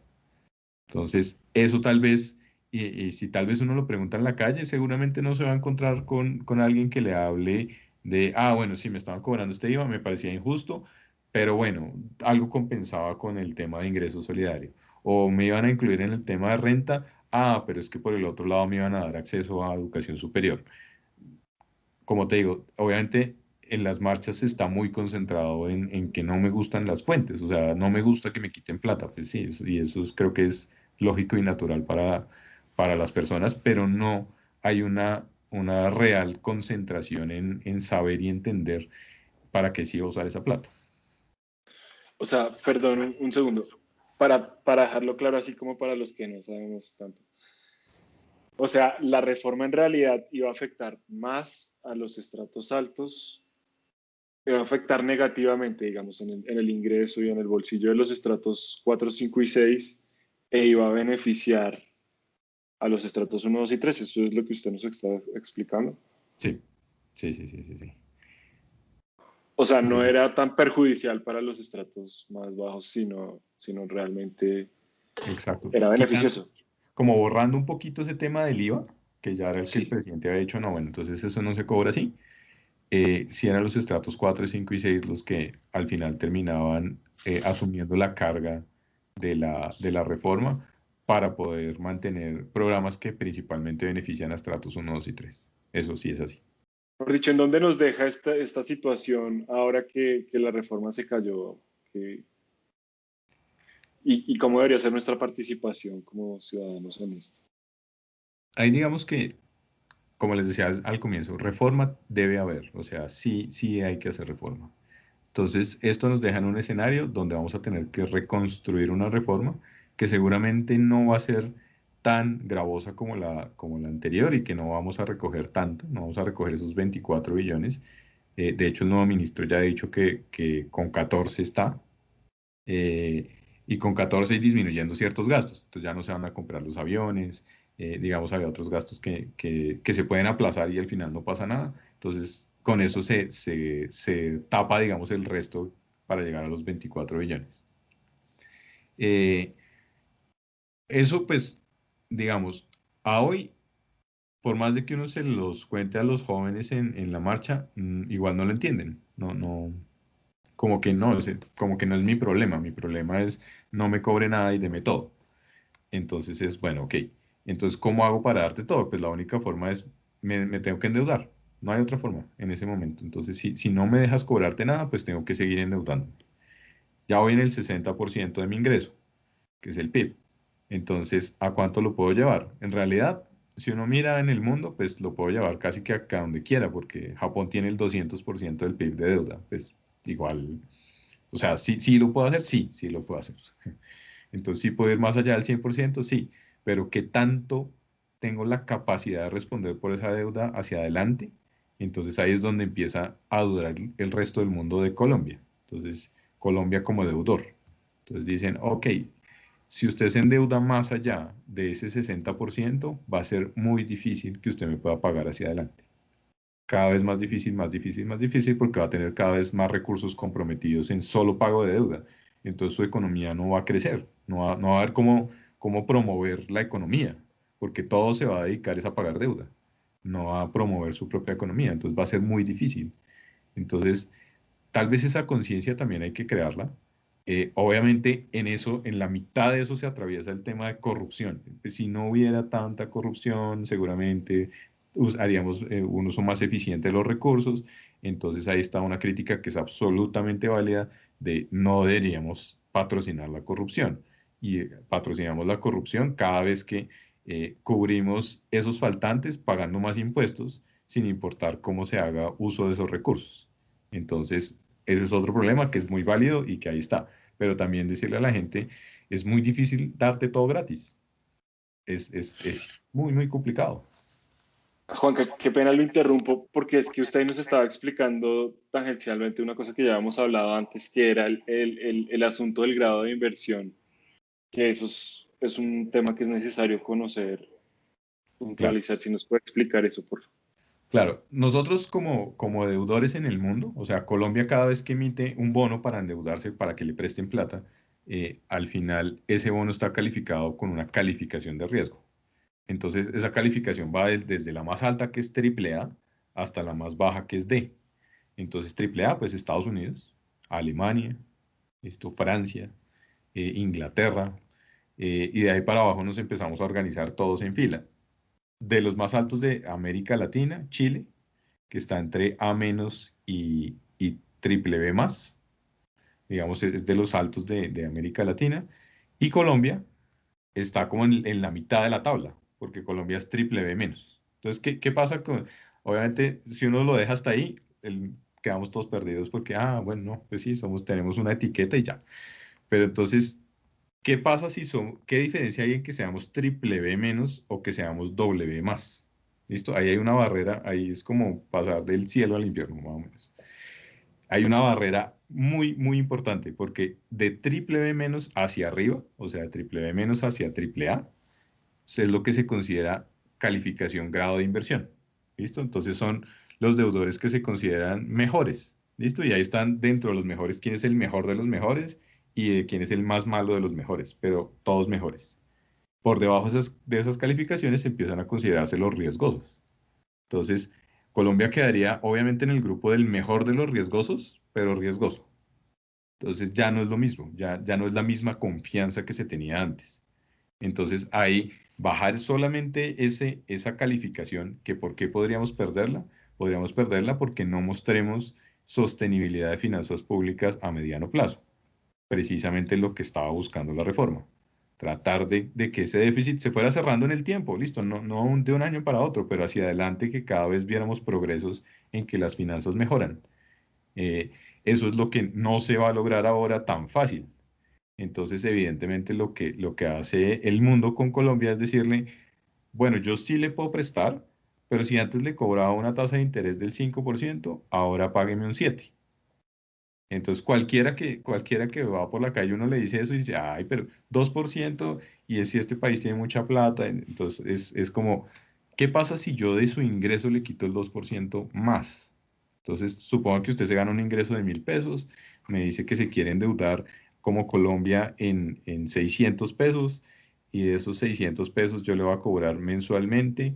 Entonces, eso tal vez, y si tal vez uno lo pregunta en la calle, seguramente no se va a encontrar con alguien que le hable de, bueno, sí, me estaban cobrando este IVA, me parecía injusto, pero bueno, algo compensaba con el tema de ingreso solidario. O me iban a incluir en el tema de renta, pero es que por el otro lado me iban a dar acceso a educación superior. Como te digo, obviamente en las marchas está muy concentrado en que no me gustan las fuentes, o sea, no me gusta que me quiten plata, pues sí, y eso creo que es lógico y natural para las personas, pero no hay una real concentración en saber y entender para qué sí va a usar esa plata. O sea, perdón un segundo, para dejarlo claro así como para los que no sabemos tanto. O sea, la reforma en realidad iba a afectar más a los estratos altos, iba a afectar negativamente, digamos, en el ingreso y en el bolsillo de los estratos 4, 5 y 6, e iba a beneficiar a los estratos 1, 2 y 3. Eso es lo que usted nos está explicando. Sí, sí, sí, sí, sí, sí. O sea, no era tan perjudicial para los estratos más bajos, sino realmente Exacto. era beneficioso. Como borrando un poquito ese tema del IVA, que ya era el que el Sí. presidente había dicho, no, bueno, entonces eso no se cobra así. Sí eran los estratos 4, 5 y 6 los que al final terminaban asumiendo la carga de la reforma para poder mantener programas que principalmente benefician a estratos 1, 2 y 3. Eso sí es así. Por dicho, ¿en dónde nos deja esta situación ahora que la reforma se cayó? ¿Y cómo debería ser nuestra participación como ciudadanos en esto? Ahí digamos que, como les decía al comienzo, reforma debe haber, o sea, sí, sí hay que hacer reforma. Entonces, esto nos deja en un escenario donde vamos a tener que reconstruir una reforma que seguramente no va a ser tan gravosa como la anterior y que no vamos a recoger tanto, no vamos a recoger esos 24 billones. De hecho, el nuevo ministro ya ha dicho que con 14 está, eh, y con 14 y disminuyendo ciertos gastos. Entonces ya no se van a comprar los aviones, digamos, había otros gastos que se pueden aplazar y al final no pasa nada. Entonces, con eso se tapa, digamos, el resto para llegar a los 24 billones. Eh, Eso, pues, digamos, a hoy, por más de que uno se los cuente a los jóvenes en la marcha, igual no lo entienden. No, no, como que no, como que no es mi problema es no me cobre nada y deme todo. Entonces es, bueno, ok. Entonces, ¿cómo hago para darte todo? Pues la única forma es, me tengo que endeudar. No hay otra forma en ese momento. Entonces, si no me dejas cobrarte nada, pues tengo que seguir endeudando. Ya voy en el 60% de mi ingreso, que es el PIB. Entonces, ¿a cuánto lo puedo llevar? En realidad, si uno mira en el mundo, pues lo puedo llevar casi que acá donde quiera, porque Japón tiene el 200% del PIB de deuda. Pues igual, o sea, sí, sí lo puedo hacer, sí, sí lo puedo hacer. Entonces, ¿sí puedo ir más allá del 100%? Sí, pero ¿qué tanto tengo la capacidad de responder por esa deuda hacia adelante? Entonces ahí es donde empieza a dudar el resto del mundo de Colombia. Entonces, Colombia como deudor. Entonces dicen, ok, si usted se endeuda más allá de ese 60%, va a ser muy difícil que usted me pueda pagar hacia adelante. Cada vez más difícil, más difícil, más difícil, porque va a tener cada vez más recursos comprometidos en solo pago de deuda. Entonces su economía no va a crecer, no va a haber cómo promover la economía, porque todo se va a dedicar es a pagar deuda, no va a promover su propia economía. Entonces va a ser muy difícil. Entonces, tal vez esa conciencia también hay que crearla. Obviamente en eso, en la mitad de eso se atraviesa el tema de corrupción. Pues, si no hubiera tanta corrupción, seguramente haríamos un uso más eficiente de los recursos. Entonces ahí está una crítica que es absolutamente válida de no deberíamos patrocinar la corrupción. Y patrocinamos la corrupción cada vez que cubrimos esos faltantes pagando más impuestos sin importar cómo se haga uso de esos recursos. Entonces, ese es otro problema que es muy válido y que ahí está. Pero también decirle a la gente, es muy difícil darte todo gratis. Es muy, muy complicado. Juan, qué pena lo interrumpo, porque es que usted nos estaba explicando tangencialmente una cosa que ya habíamos hablado antes, que era el asunto del grado de inversión, que eso es un tema que es necesario conocer, Claro, puntualizar. Si nos puede explicar eso, por favor. claro. Nosotros como deudores en el mundo, o sea, Colombia cada vez que emite un bono para endeudarse, para que le presten plata, al final ese bono está calificado con una calificación de riesgo. Entonces, esa calificación va desde la más alta, que es AAA, hasta la más baja, que es D. Entonces, AAA, pues Estados Unidos, Alemania, Francia, Inglaterra, y de ahí para abajo nos empezamos a organizar todos en fila. De los más altos de América Latina, Chile, que está entre A- y triple B más, digamos, es de los altos de América Latina, y Colombia está como en la mitad de la tabla, porque Colombia es triple B menos. Entonces, ¿qué pasa con, obviamente, si uno lo deja hasta ahí, quedamos todos perdidos porque, bueno, no, pues sí, tenemos una etiqueta y ya. Pero entonces, ¿qué pasa si qué diferencia hay en que seamos triple B menos o que seamos doble B más? ¿Listo? Ahí hay una barrera, ahí es como pasar del cielo al infierno, más o menos. Hay una barrera muy, muy importante, porque de triple B menos hacia arriba, o sea, de triple B menos hacia triple A, es lo que se considera calificación grado de inversión. ¿Listo? Entonces son los deudores que se consideran mejores. ¿Listo? Y ahí están dentro de los mejores quién es el mejor de los mejores y quién es el más malo de los mejores, pero todos mejores. Por debajo de esas calificaciones se empiezan a considerarse los riesgosos. Entonces, Colombia quedaría obviamente en el grupo del mejor de los riesgosos, pero riesgoso. Entonces ya no es lo mismo, ya no es la misma confianza que se tenía antes. Entonces ahí bajar solamente esa calificación, que por qué podríamos perderla, podríamos perderla porque no mostremos sostenibilidad de finanzas públicas a mediano plazo. Precisamente lo que estaba buscando la reforma. Tratar de que ese déficit se fuera cerrando en el tiempo, listo, no de un año para otro, pero hacia adelante que cada vez viéramos progresos en que las finanzas mejoran. Eh, Eso es lo que no se va a lograr ahora tan fácil. Entonces, evidentemente, lo que hace el mundo con Colombia es decirle, bueno, yo sí le puedo prestar, pero si antes le cobraba una tasa de interés del 5%, ahora págueme un 7%. Entonces, cualquiera que va por la calle, uno le dice eso y dice, ay, pero 2%, y es si este país tiene mucha plata. Entonces, es como, ¿qué pasa si yo de su ingreso le quito el 2% más? Entonces, supongo que usted se gana un ingreso de 1.000 pesos, me dice que se quiere endeudar como Colombia en 600 pesos, y de esos 600 pesos yo le voy a cobrar mensualmente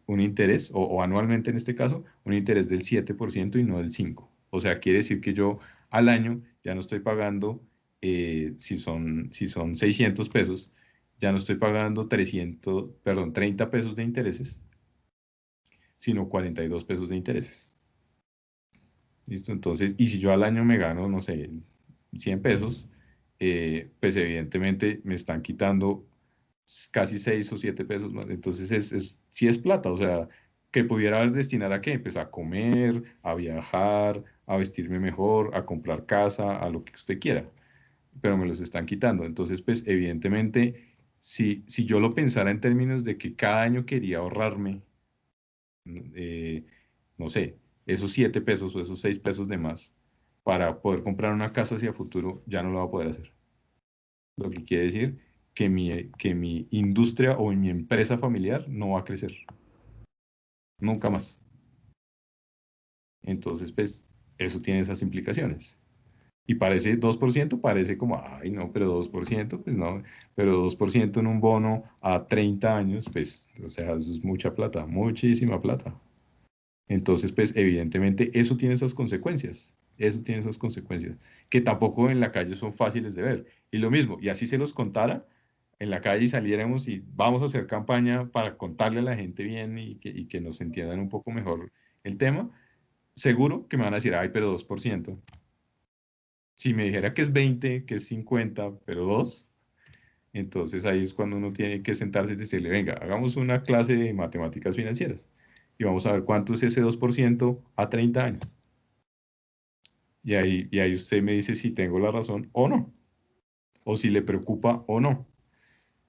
un interés, o anualmente en este caso, un interés del 7% y no del 5%. O sea, quiere decir que yo al año ya no estoy pagando, si son 600 pesos, ya no estoy pagando 30 pesos de intereses, sino 42 pesos de intereses. ¿Listo? Entonces, y si yo al año me gano, no sé, 100 pesos, pues evidentemente me están quitando casi 6 o 7 pesos más. Entonces, sí es plata, o sea, que pudiera destinar a qué, pues a comer, a viajar, a vestirme mejor, a comprar casa, a lo que usted quiera. pero me los están quitando. Entonces, pues evidentemente, si yo lo pensara en términos de que cada año quería ahorrarme, no sé, esos 7 pesos o esos 6 pesos de más para poder comprar una casa hacia futuro, ya no lo va a poder hacer. Lo que quiere decir que mi industria o mi empresa familiar no va a crecer. Nunca más. Entonces, pues, eso tiene esas implicaciones. Y parece 2%, parece como, ay, no, pero 2%, pues no, pero 2% en un bono a 30 años, pues, o sea, eso es mucha plata, muchísima plata. Entonces, pues, evidentemente, eso tiene esas consecuencias, que tampoco en la calle son fáciles de ver. Y lo mismo, y así se los contara en la calle y saliéramos y vamos a hacer campaña para contarle a la gente bien y que nos entiendan un poco mejor el tema, seguro que me van a decir, ay, pero 2%. Si me dijera que es 20, que es 50, pero 2, entonces ahí es cuando uno tiene que sentarse y decirle, venga, hagamos una clase de matemáticas financieras y vamos a ver cuánto es ese 2% a 30 años. Y ahí usted me dice si tengo la razón o no, o si le preocupa o no.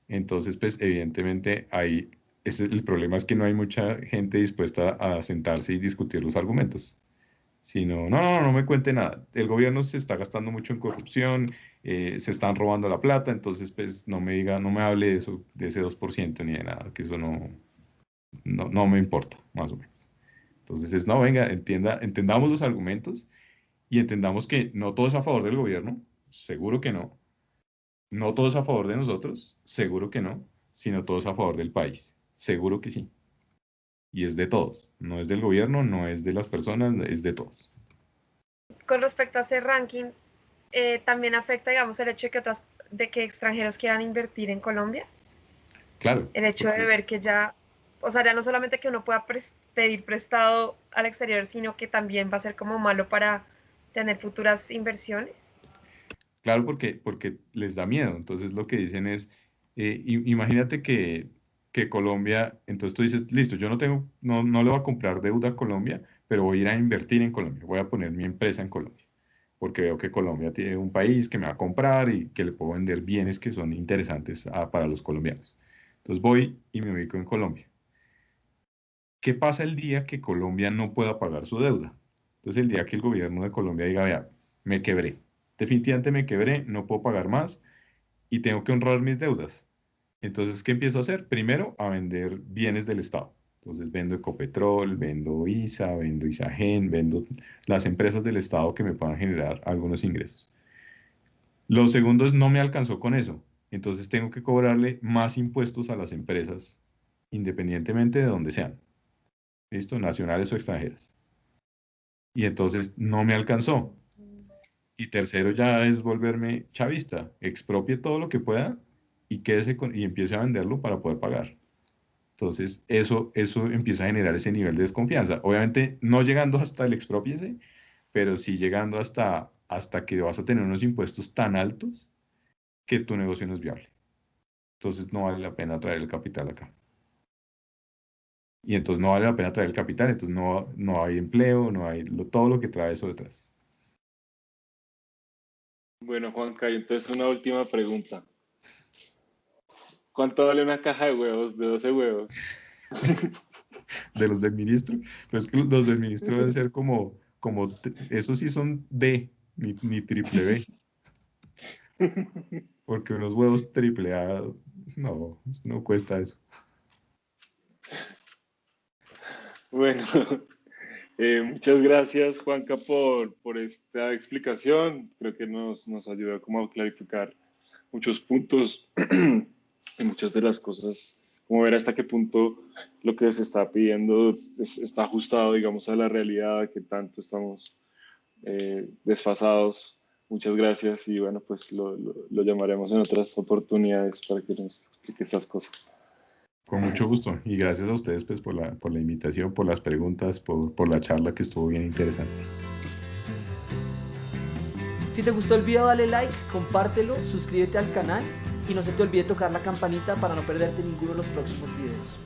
Entonces, pues evidentemente ahí el problema es que no hay mucha gente dispuesta a sentarse y discutir los argumentos. Sino, no me cuente nada. El gobierno se está gastando mucho en corrupción, se están robando la plata, entonces pues no me diga, no me hable de eso, de ese 2% ni de nada, que eso no me importa, más o menos. Entonces no, venga, entendamos los argumentos y entendamos que no todo es a favor del gobierno, seguro que no. No todo es a favor de nosotros, seguro que no, sino todo es a favor del país, seguro que sí. Y es de todos, no es del gobierno, no es de las personas, es de todos. Con respecto a ese ranking, también afecta, digamos, el hecho de que extranjeros quieran invertir en Colombia. Claro. El hecho de ver que ya, o sea, ya no solamente que uno pueda pedir prestado al exterior, sino que también va a ser como malo para tener futuras inversiones. Claro, porque les da miedo. Entonces lo que dicen es, imagínate que Colombia, entonces tú dices, listo, yo no le voy a comprar deuda a Colombia, pero voy a ir a invertir en Colombia, voy a poner mi empresa en Colombia, porque veo que Colombia tiene un país que me va a comprar y que le puedo vender bienes que son interesantes para los colombianos. Entonces voy y me ubico en Colombia. ¿Qué pasa el día que Colombia no pueda pagar su deuda? Entonces el día que el gobierno de Colombia diga, vea, me quebré, definitivamente me quebré, no puedo pagar más y tengo que honrar mis deudas. Entonces, ¿qué empiezo a hacer? Primero, a vender bienes del Estado. Entonces, vendo Ecopetrol, vendo ISA, vendo Isagen, vendo las empresas del Estado que me puedan generar algunos ingresos. Lo segundo es, no me alcanzó con eso. Entonces, tengo que cobrarle más impuestos a las empresas, independientemente de donde sean. ¿Listo? Nacionales o extranjeras. Y entonces, no me alcanzó. Y tercero ya es volverme chavista, expropie todo lo que pueda y y empiece a venderlo para poder pagar. Entonces, eso empieza a generar ese nivel de desconfianza. Obviamente, no llegando hasta el expropiese, pero sí llegando hasta que vas a tener unos impuestos tan altos que tu negocio no es viable. Entonces, no vale la pena traer el capital acá. Y entonces no vale la pena traer el capital, entonces no hay empleo, no hay todo lo que trae eso detrás. Bueno, Juanca, y entonces una última pregunta. ¿Cuánto vale una caja de huevos, de 12 huevos? De los del ministro, pues que los del ministro deben ser esos sí son D, ni triple B, porque unos huevos triple A, no cuesta eso. Bueno, muchas gracias, Juanca, por esta explicación. Creo que nos ayuda como a clarificar muchos puntos y muchas de las cosas, como ver hasta qué punto lo que se está pidiendo está ajustado, digamos, a la realidad, que tanto estamos desfasados. Muchas gracias y bueno, pues lo llamaremos en otras oportunidades para que nos explique estas cosas. Con mucho gusto y gracias a ustedes pues por la invitación, por las preguntas, por la charla que estuvo bien interesante. Si te gustó el video dale like, compártelo, suscríbete al canal y no se te olvide tocar la campanita para no perderte ninguno de los próximos videos.